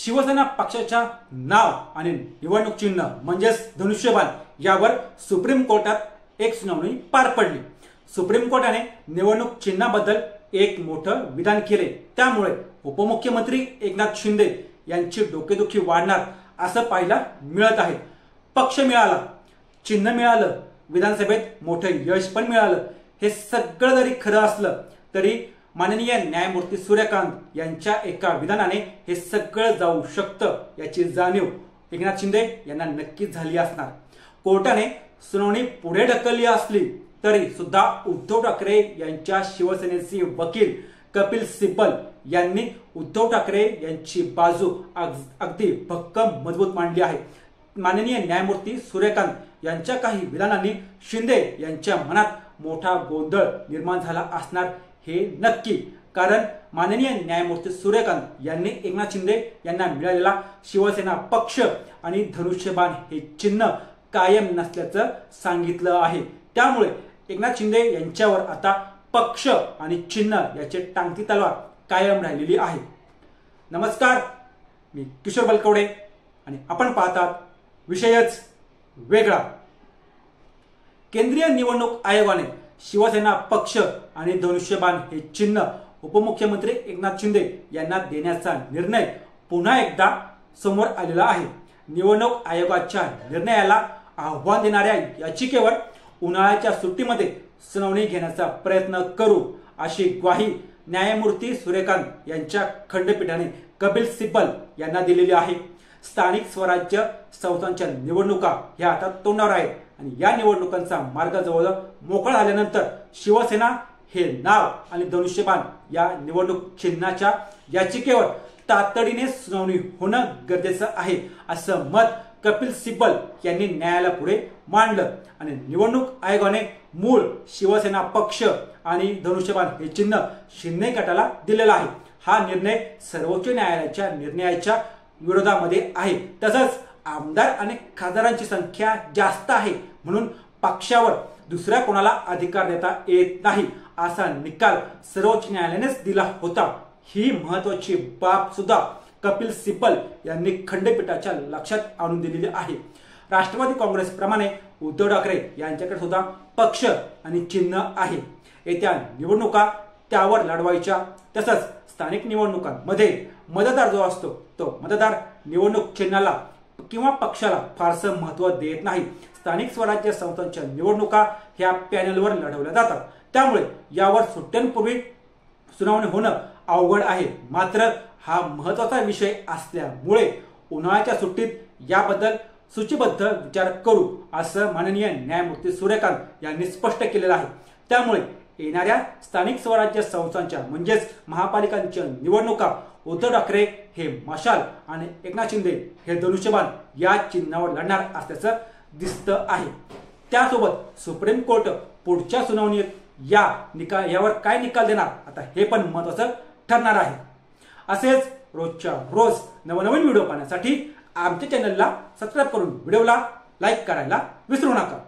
शिवसेना पक्षाच्या नाव आणि निवडणूक चिन्ह म्हणजेच धनुष्यबाण यावर सुप्रीम कोर्टात एक सुनावणी पार पडली। सुप्रीम कोर्टाने निवडणूक चिन्हाबद्दल एक मोठं विधान केले। त्यामुळे उपमुख्यमंत्री एकनाथ शिंदे यांची डोकेदुखी वाढणार असं पाहायला मिळत आहे। पक्ष मिळाला, चिन्ह मिळालं, विधानसभेत मोठं यश पण मिळालं। हे सगळं जरी खरं असलं तरी माननीय न्यायमूर्ती सूर्यकांत यांच्या एका विधानाने हे सगळं जाऊ शकतं याची जाणीव एकनाथ शिंदे यांना नक्कीच झाली असणार। कोर्टाने सुनावणी पुढे ढकलली असली तरी सुद्धा उद्धव ठाकरे यांच्या शिवसेनेचे वकील कपिल सिब्बल यांनी उद्धव ठाकरे यांची बाजू अगदी भक्कम मजबूत मांडली आहे। माननीय न्यायमूर्ती सूर्यकांत यांच्या काही विधानांनी शिंदे यांच्या मनात मोठा गोंधळ निर्माण झाला असणार हे नक्की। कारण माननीय न्यायमूर्ती सूर्यकांत यांनी एकनाथ शिंदे यांना मिळालेला शिवसेना पक्ष आणि धनुष्यबाण हे चिन्ह कायम नसल्याचं सांगितलं आहे। त्यामुळे एकनाथ शिंदे यांच्यावर आता पक्ष आणि चिन्ह याचे टांगती तलवार कायम राहिलेली आहे। नमस्कार, मी किशोर बलकवडे आणि आपण पाहतात विषयच वेगळा। केंद्रीय निवडणूक आयोगाने शिवसेना पक्ष आणि धनुष्यबाण हे चिन्ह उपमुख्यमंत्री एकनाथ शिंदे यांना देण्याचा निर्णय पुन्हा एकदा समोर आलेला आहे। निवडणूक आयोगाच्या निर्णयाला आव्हान देणाऱ्या याचिकेवर उन्हाळ्याच्या सुट्टीमध्ये सुनावणी घेण्याचा प्रयत्न करू अशी ग्वाही न्यायमूर्ती सूर्यकांत यांच्या खंडपीठाने कपिल सिब्बल यांना दिलेली आहे। स्थानिक स्वराज्य संस्थांच्या निवडणुका ह्या आता तोंडावर आहेत आणि या निवडणुकांचा मार्ग जवळ मोकळा झाल्यानंतर शिवसेना हे नाव आणि धनुष्यबाण या निवडणूक चिन्हाच्या याचिकेवर तातडीने सुनावणी होणं गरजेचं आहे असं मत कपिल सिब्बल यांनी न्यायालयापुढे मांडलं आणि निवडणूक आयोगाने मूळ शिवसेना पक्ष आणि धनुष्यबाण हे चिन्ह शिंदे गटाला दिलेला आहे। हा निर्णय सर्वोच्च न्यायालयाच्या निर्णयाच्या विरोधामध्ये आहे। तसंच आमदार आणि खासदारांची संख्या जास्त आहे म्हणून पक्षावर दुसऱ्या कोणाला अधिकार देता येत नाही असा निकाल सर्वोच्च न्यायालयानेच दिला होता। ही महत्वाची बाब सुद्धा कपिल सिब्बल यांनी खंडपीठाच्या लक्षात आणून दिलेली आहे। राष्ट्रवादी काँग्रेस प्रमाणे उद्धव ठाकरे यांच्याकडे सुद्धा पक्ष आणि चिन्ह आहे। येत्या निवडणुका त्यावर लढवायच्या। तसंच स्थानिक निवडणुकांमध्ये मतदार जो असतो तो मतदार निवडणूक चिन्हाला किंवा पक्षाला फारसं महत्त्व देत नाही। स्थानिक स्वराज्य संस्थांच्या निवडणुका ह्या पॅनलवर लढवल्या जातात। त्यामुळे यावर सुट्ट्यांपूर्वी सुनावणी होणं अवघड आहे। मात्र हा महत्त्वाचा विषय असल्यामुळे उन्हाळ्याच्या सुट्टीत याबद्दल सूचीबद्ध विचार करू असं माननीय न्यायमूर्ती सूर्यकांत यांनी स्पष्ट केलेलं आहे। त्यामुळे येणाऱ्या स्थानिक स्वराज्य संस्थांच्या म्हणजेच महापालिकांच्या निवडणुका उद्धव ठाकरे हे मशाल आणि एकनाथ शिंदे हे धनुष्यबाण या चिन्हावर लढणार असल्याचं दिसतं आहे। त्यासोबत सुप्रीम कोर्ट पुढच्या सुनावणीत यावर काय निकाल देणार आता हे पण महत्त्वाचं ठरणार आहे। असेच रोजच्या रोज नवनवीन व्हिडिओ पाहण्यासाठी आमच्या चॅनलला सबस्क्राईब करून व्हिडिओला लाईक करायला विसरू नका।